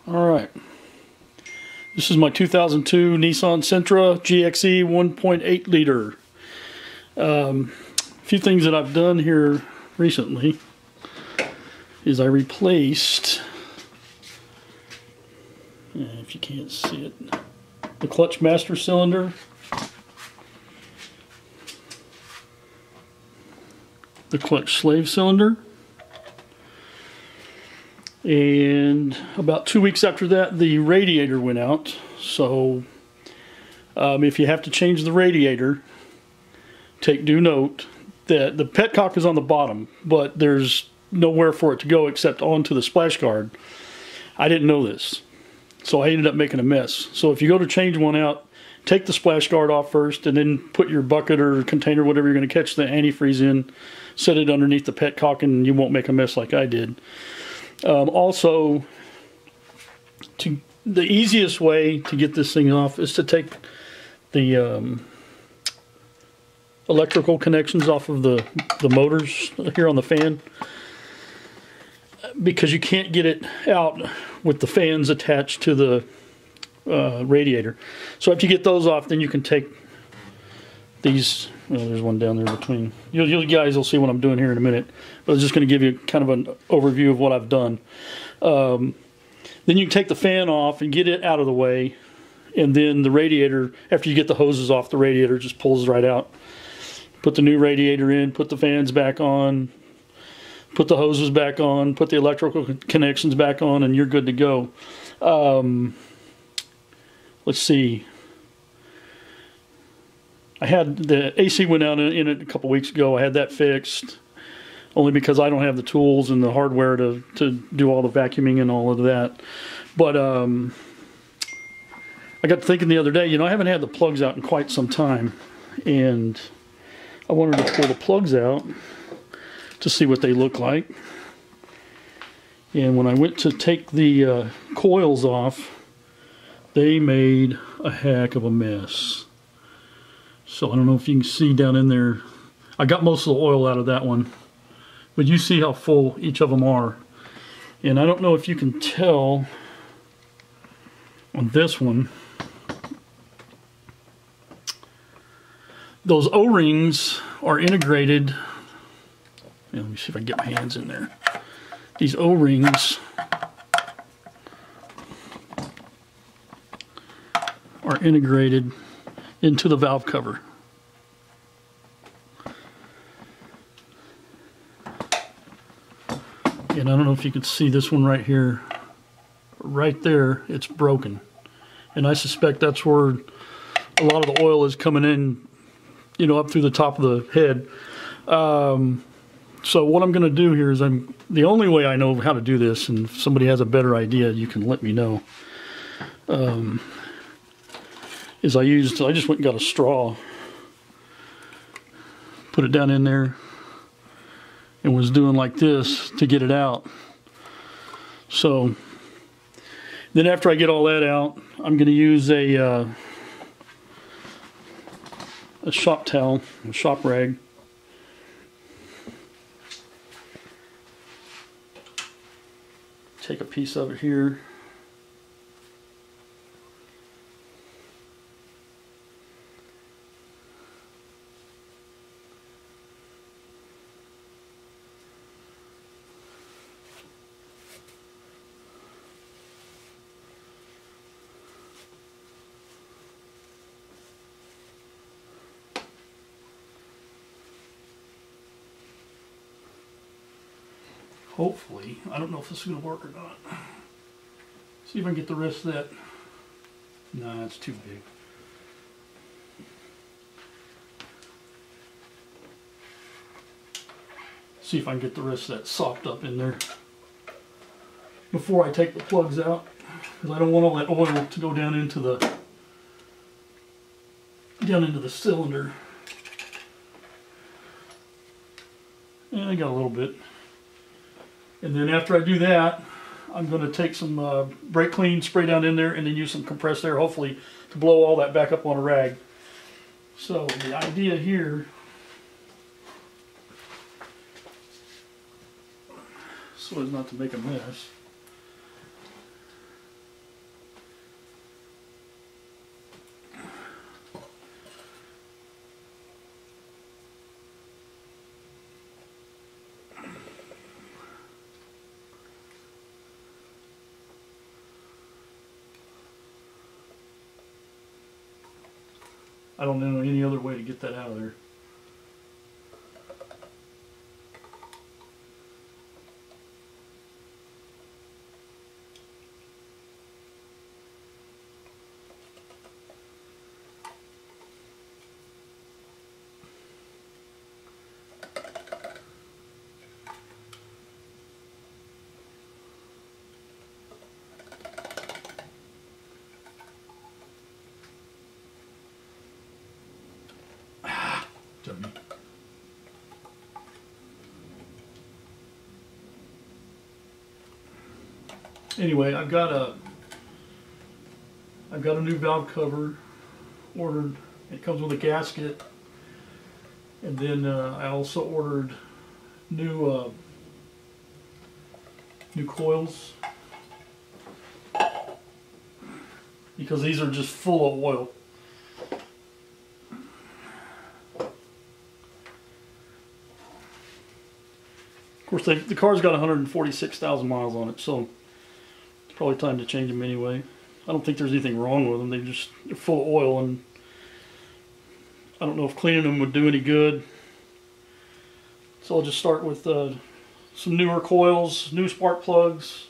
Alright, this is my 2002 Nissan Sentra GXE 1.8 liter. A few things that I've done here recently is I replaced, if you can't see it, the clutch master cylinder, the clutch slave cylinder, and about 2 weeks after that the radiator went out. So if you have to change the radiator, take due note that the petcock is on the bottom, but there's nowhere for it to go except onto the splash guard. I didn't know this, so I ended up making a mess. So if you go to change one out, take the splash guard off first, and then put your bucket or container, whatever you're going to catch the antifreeze in, set it underneath the petcock, and you won't make a mess like I did. Also, the easiest way to get this thing off is to take the electrical connections off of the motors here on the fan, because you can't get it out with the fans attached to the radiator. So after you get those off, then you can take these. Well, there's one down there between. You guys will see what I'm doing here in a minute, but I was just going to give you kind of an overview of what I've done. Then you can take the fan off and get it out of the way, and then the radiator, after you get the hoses off, the radiator just pulls right out. Put the new radiator in, put the fans back on, put the hoses back on, put the electrical connections back on, and you're good to go. Let's see. I had the AC went out in it a couple weeks ago. I had that fixed, only because I don't have the tools and the hardware to do all the vacuuming and all of that. But I got thinking the other day, I haven't had the plugs out in quite some time, and I wanted to pull the plugs out to see what they look like. And when I went to take the coils off, they made a heck of a mess. So I don't know if you can see down in there. I got most of the oil out of that one, but you see how full each of them are. And I don't know if you can tell on this one, those O-rings are integrated. Let me see if I can get my hands in there. These O-rings are integrated into the valve cover. And I don't know if you can see this one right here. Right there, it's broken. And I suspect that's where a lot of the oil is coming in, up through the top of the head. So what I'm going to do here is the only way I know how to do this, and if somebody has a better idea, you can let me know. I just went and got a straw, put it down in there, and was doing like this to get it out. So then after I get all that out, I'm going to use a shop towel, a shop rag. Take a piece of it here. Hopefully, I don't know if this is going to work or not. See if I can get the rest of that. Nah, it's too big. See if I can get the rest of that sopped up in there before I take the plugs out, because I don't want all that oil to go down into the cylinder. And I got a little bit. And then after I do that, I'm going to take some brake clean, spray down in there, and then use some compressed air, hopefully, to blow all that back up on a rag. So the idea here so as not to make a mess. I don't know any other way to get that out of there. Anyway, I've got a new valve cover ordered. It comes with a gasket, and then I also ordered new coils, because these are just full of oil. Of course, the car's got 146,000 miles on it, so it's probably time to change them anyway. I don't think there's anything wrong with them. They're full of oil, and I don't know if cleaning them would do any good. So I'll just start with some newer coils, new spark plugs.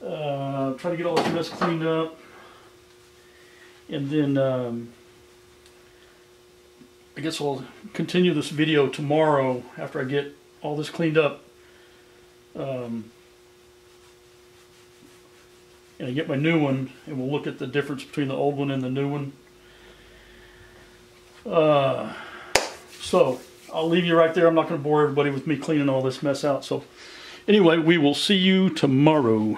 Try to get all this mess cleaned up, and then I guess I'll continue this video tomorrow after I get all this cleaned up, and I get my new one, and we'll look at the difference between the old one and the new one. So I'll leave you right there. I'm not going to bore everybody with me cleaning all this mess out. So anyway, we will see you tomorrow.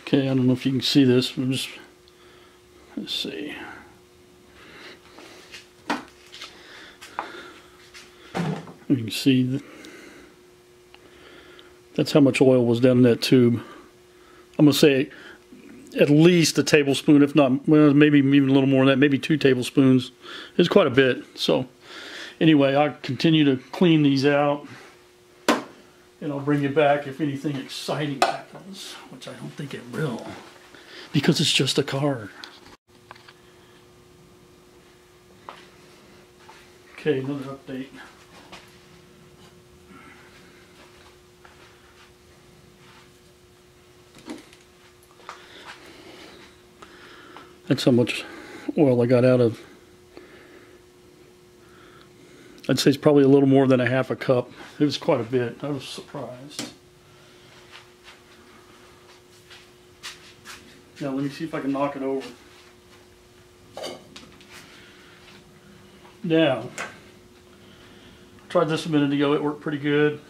Okay, I don't know if you can see this. Let's see. You can see that's how much oil was down in that tube. I'm going to say at least a tablespoon, if not, well, maybe even a little more than that, maybe 2 tablespoons. It's quite a bit. So anyway, I'll continue to clean these out, and I'll bring you back if anything exciting happens, which I don't think it will, because it's just a car. Okay, another update. That's how much oil I got out of. I'd say it's probably a little more than a half a cup. It was quite a bit. I was surprised. Now let me see if I can knock it over. Now, tried this a minute ago. It worked pretty good.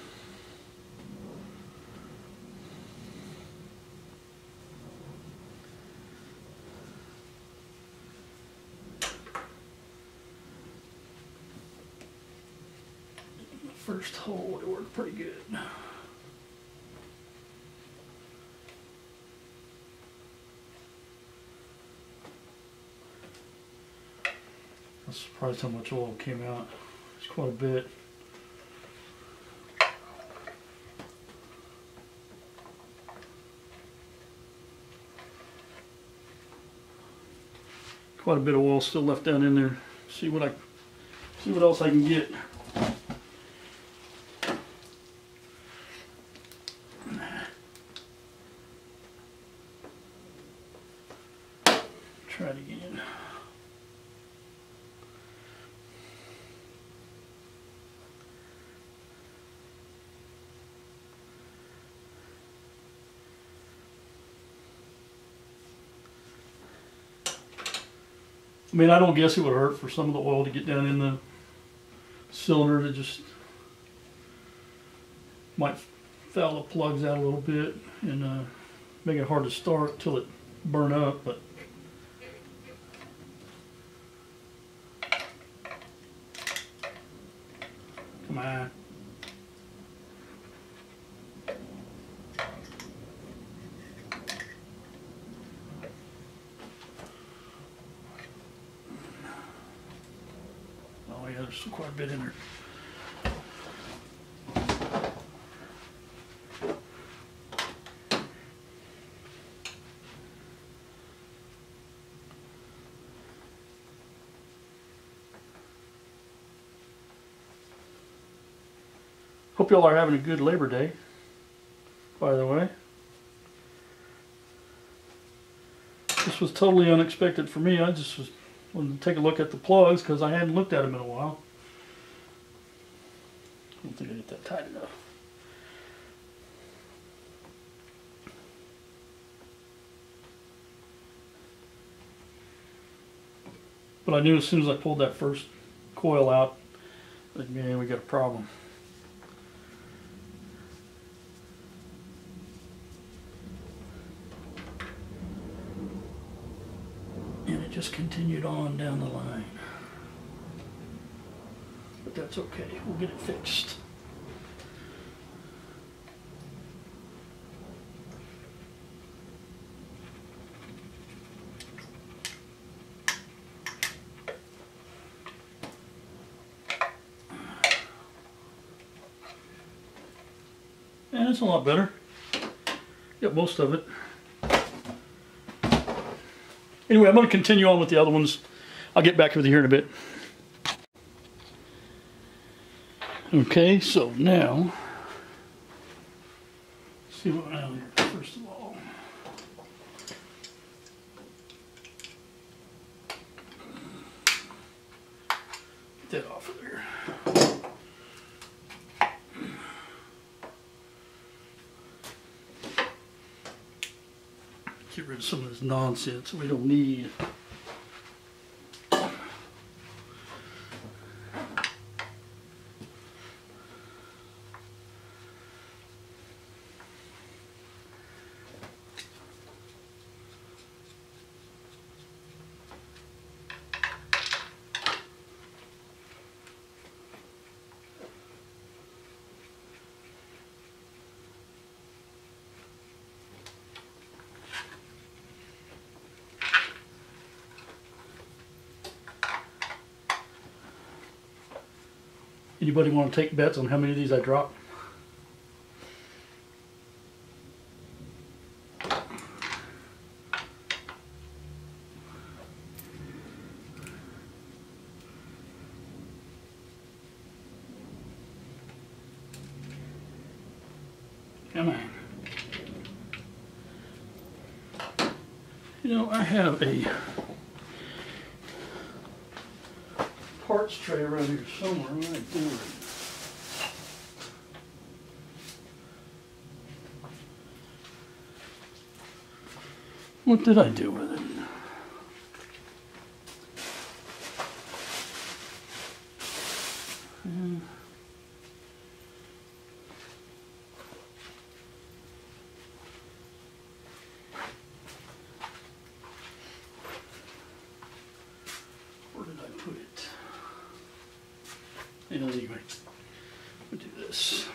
First hole, it worked pretty good. I was surprised how much oil came out. It's quite a bit. Quite a bit of oil still left down in there. See what else I can get. Try it again. I mean, I don't guess it would hurt for some of the oil to get down in the cylinder. To just might foul the plugs out a little bit and make it hard to start till it burn up, but come on. Oh yeah, there's quite a bit in there. Hope y'all are having a good Labor Day, by the way. This was totally unexpected for me. I just wanted to take a look at the plugs because I hadn't looked at them in a while. I don't think I get that tight enough. But I knew as soon as I pulled that first coil out, like, man, we got a problem. And it just continued on down the line. But that's okay, we'll get it fixed. And it's a lot better. Got most of it. Anyway, I'm going to continue on with the other ones. I'll get back with you here in a bit. Okay, so now, let's see what I have here first of all. Get that off of there. Get rid of some of this nonsense we don't need. Anybody want to take bets on how many of these I drop? Come on. You know, I have a parts tray around here somewhere. What did I do with it? What did I do with it? Where did I put it? Anyway, we'll do this.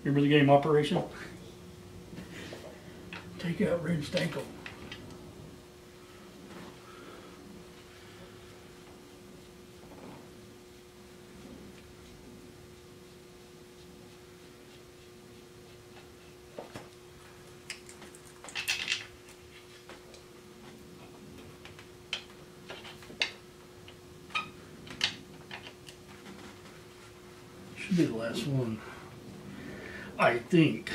Remember the game Operation? Take out wrenched ankle. Should be the last one, I think.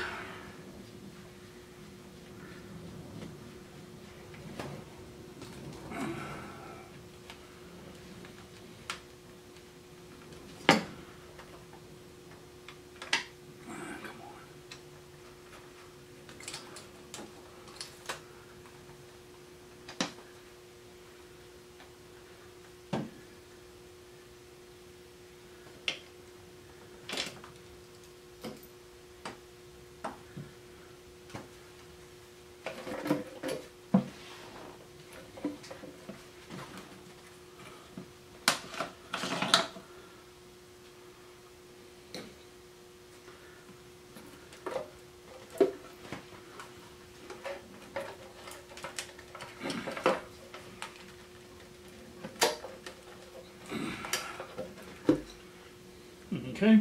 Okay,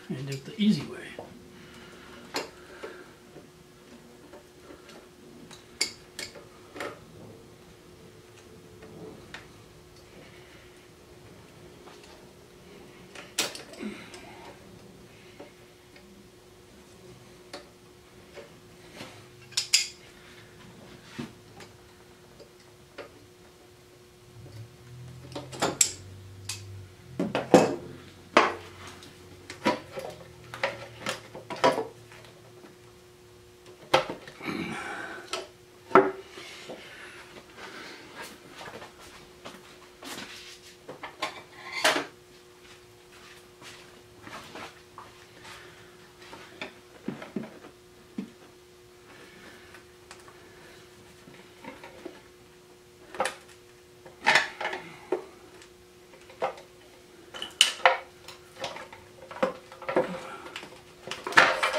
and do it the easy way.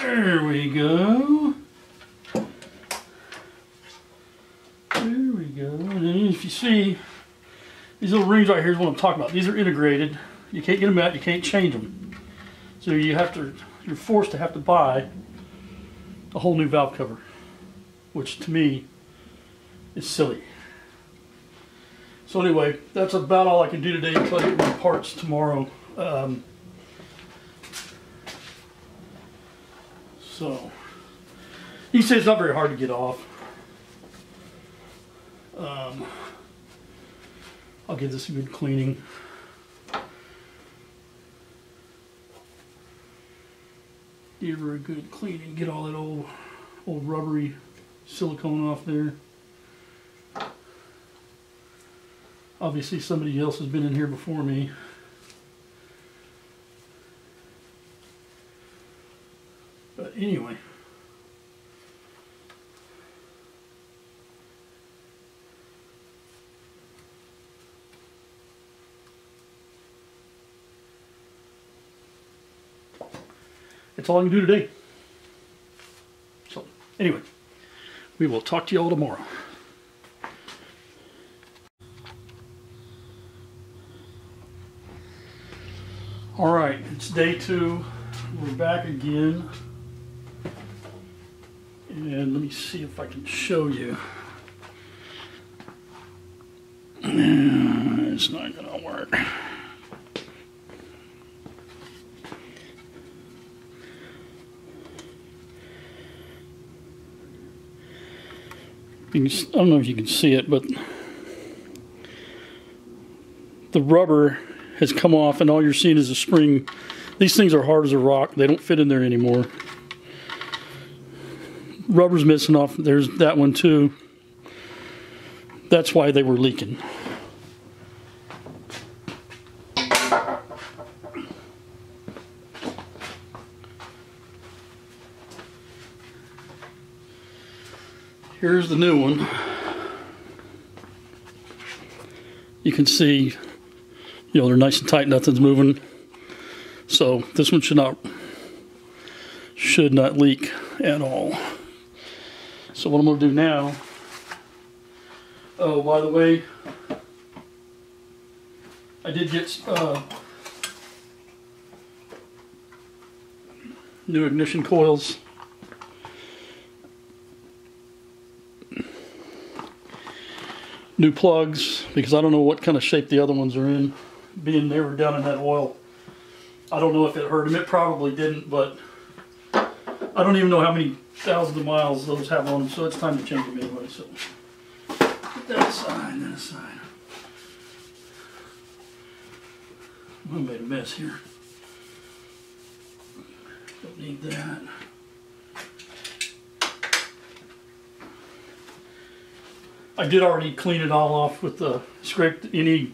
There we go. There we go. And then if you see, these little rings right here is what I'm talking about. These are integrated. You can't get them out, you can't change them. So you're forced to have to buy a whole new valve cover, which to me is silly. So anyway, that's about all I can do today until I get my parts tomorrow. So, you can see it's not very hard to get off. I'll give this a good cleaning. Give her a good cleaning, get all that old rubbery silicone off there. Obviously somebody else has been in here before me. But anyway. That's all I can do today. So, anyway, we will talk to you all tomorrow. All right, it's day 2. We're back again. And let me see if I can show you. It's not going to work. I don't know if you can see it, but the rubber has come off and all you're seeing is a spring. These things are hard as a rock. They don't fit in there anymore. Rubber's missing off. There's that one too. That's why they were leaking. Here's the new one. You can see, they're nice and tight, nothing's moving. So this one should not leak at all. So what I'm going to do now, oh, by the way, I did get new ignition coils. New plugs, because I don't know what kind of shape the other ones are in, being they were down in that oil I don't know if it hurt him. It probably didn't, but I don't even know how many thousands of miles those have on them, so it's time to change them anyway. So put that aside, that aside. I made a mess here. Don't need that. I did already clean it all off with the scraped any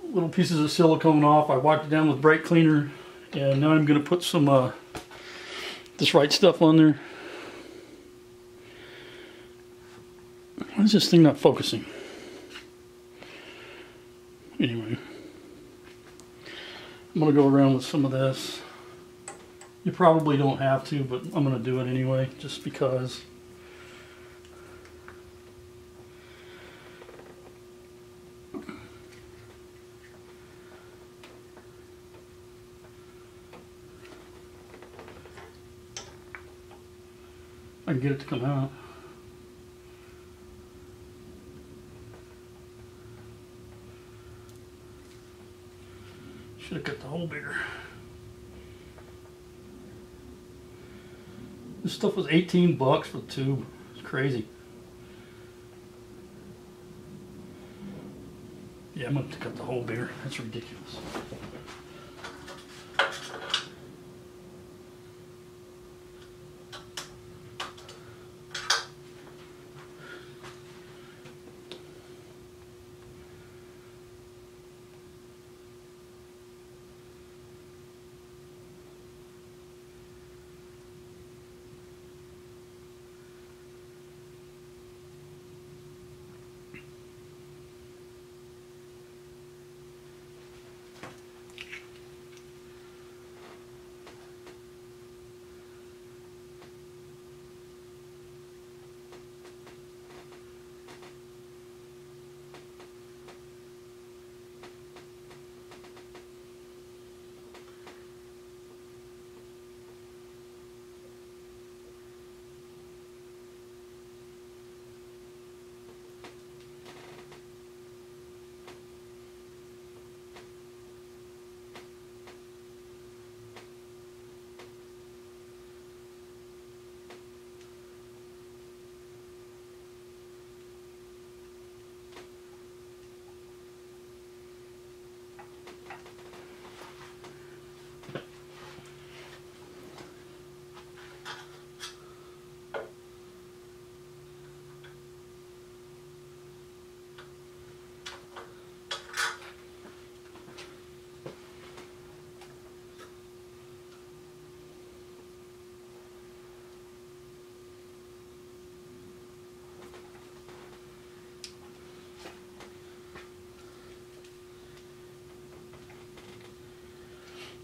little pieces of silicone off. I wiped it down with brake cleaner, and now I'm going to put some this right stuff on there. Why is this thing not focusing? Anyway, I'm going to go around with some of this. You probably don't have to, but I'm going to do it anyway, just because. I can get it to come out. Should have cut the hole bigger. This stuff was 18 bucks for the tube. It's crazy. Yeah, I'm going to cut the hole bigger. That's ridiculous.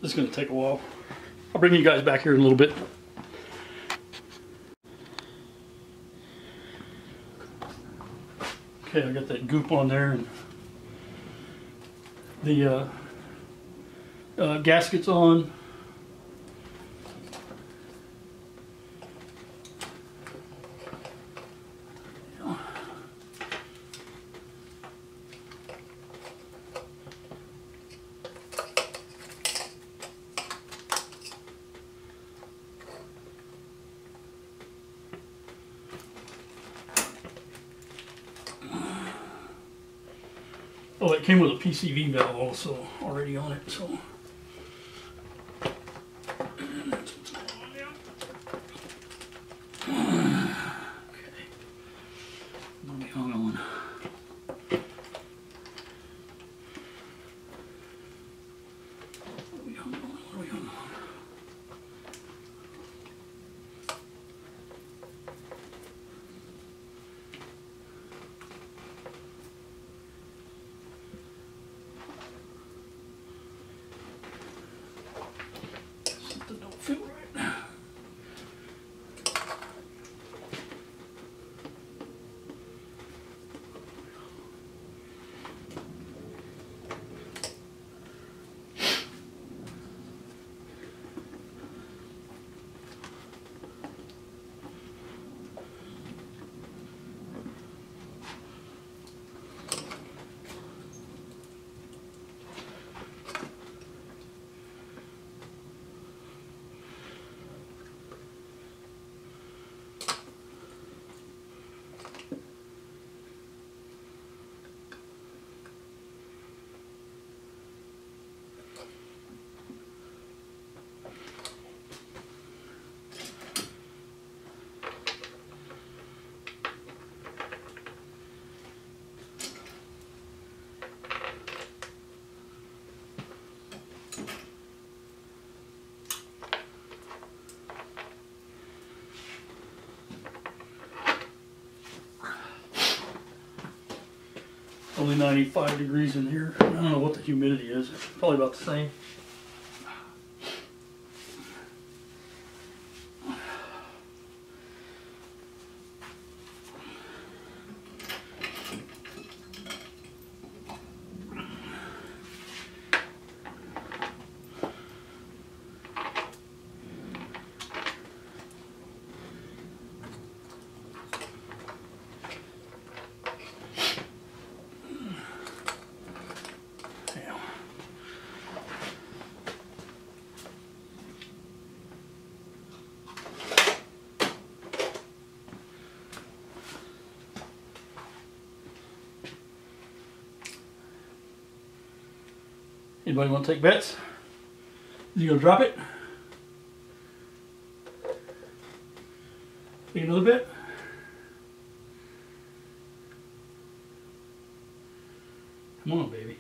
This is going to take a while. I'll bring you guys back here in a little bit. Okay, I got that goop on there, and the gasket's on. Oh, it came with a PCV valve also already on it, so. only 95 degrees in here. I don't know what the humidity is. Probably about the same. Anybody want to take bets? Is he going to drop it? Take another bet? Come on, baby.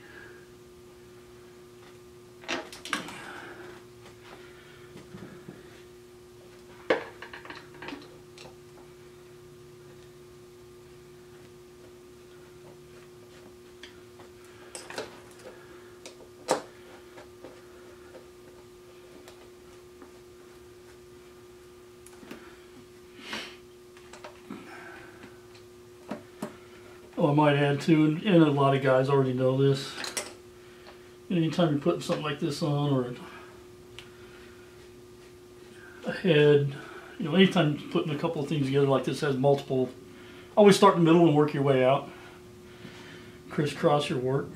Oh, I might add too, and a lot of guys already know this. Anytime you're putting something like this on, or a head, you know, anytime you're putting a couple of things together like this, has multiple, always start in the middle and work your way out. Crisscross your work.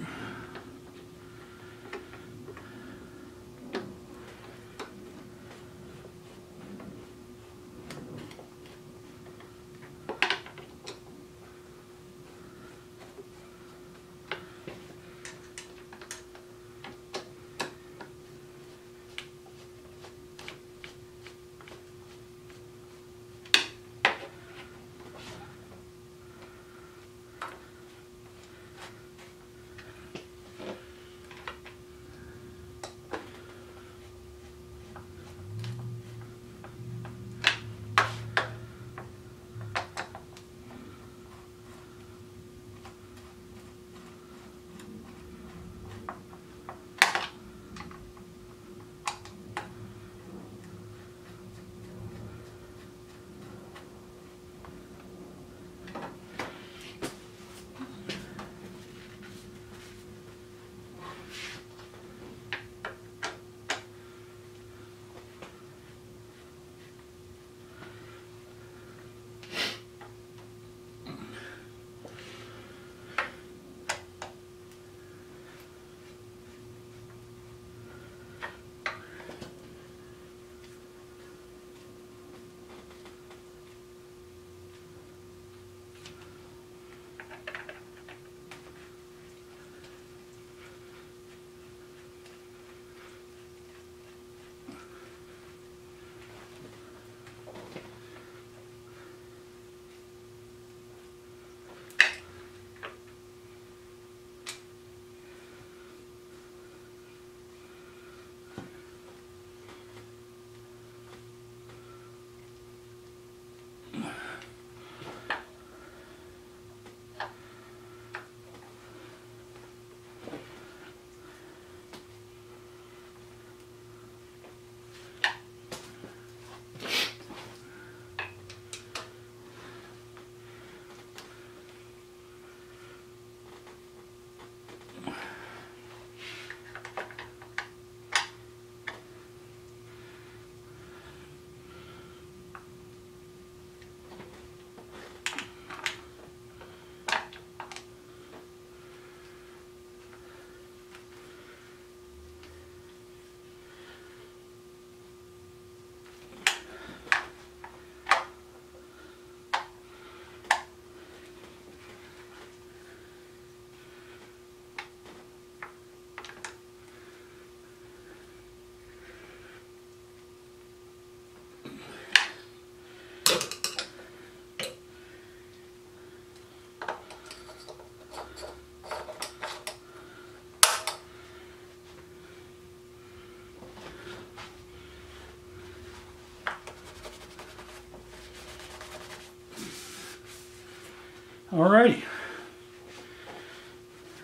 Alrighty.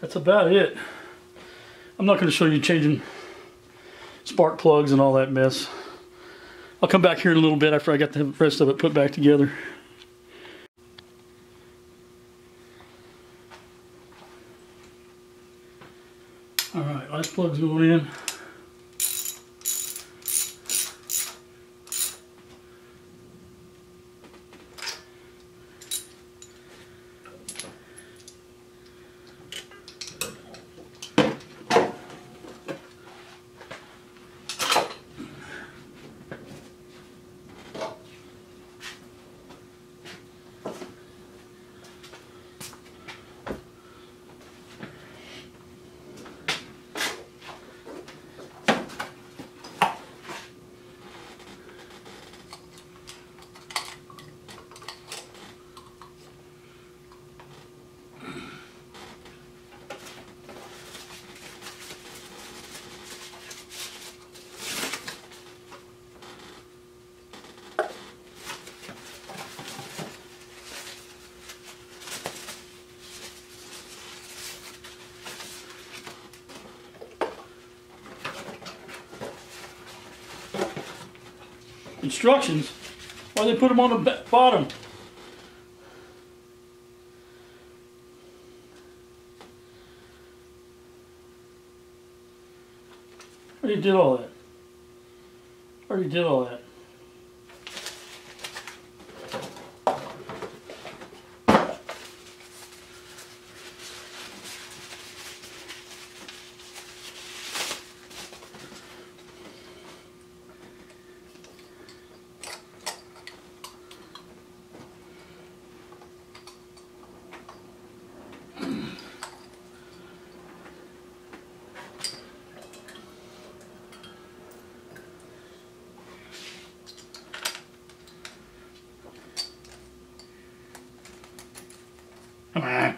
that's about it. I'm not going to show you changing spark plugs and all that mess. I'll come back here in a little bit after I got the rest of it put back together. Alright, last plug's going in. Instructions? Why they put them on the bottom? I already did all that. Already did all that. Come on.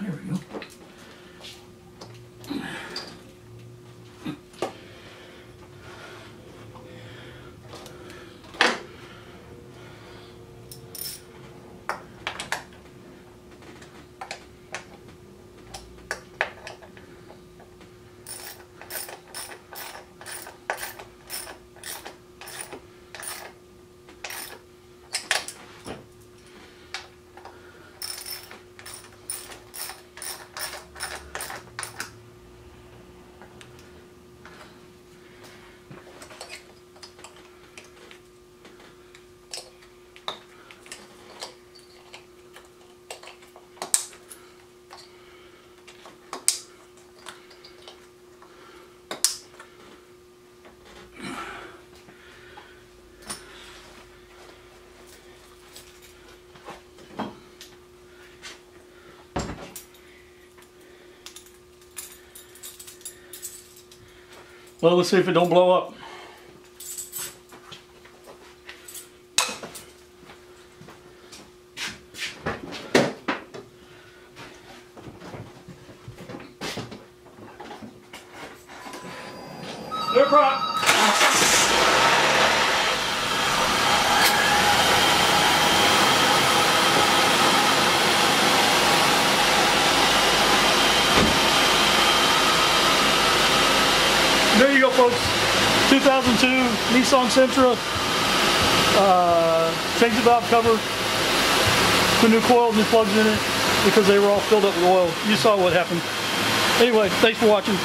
There we go. Well, let's see if it don't blow up. No problem. folks. 2002 Nissan Sentra. Changed the valve cover. Put new coils, new plugs in it because they were all filled up with oil. You saw what happened. Anyway, thanks for watching.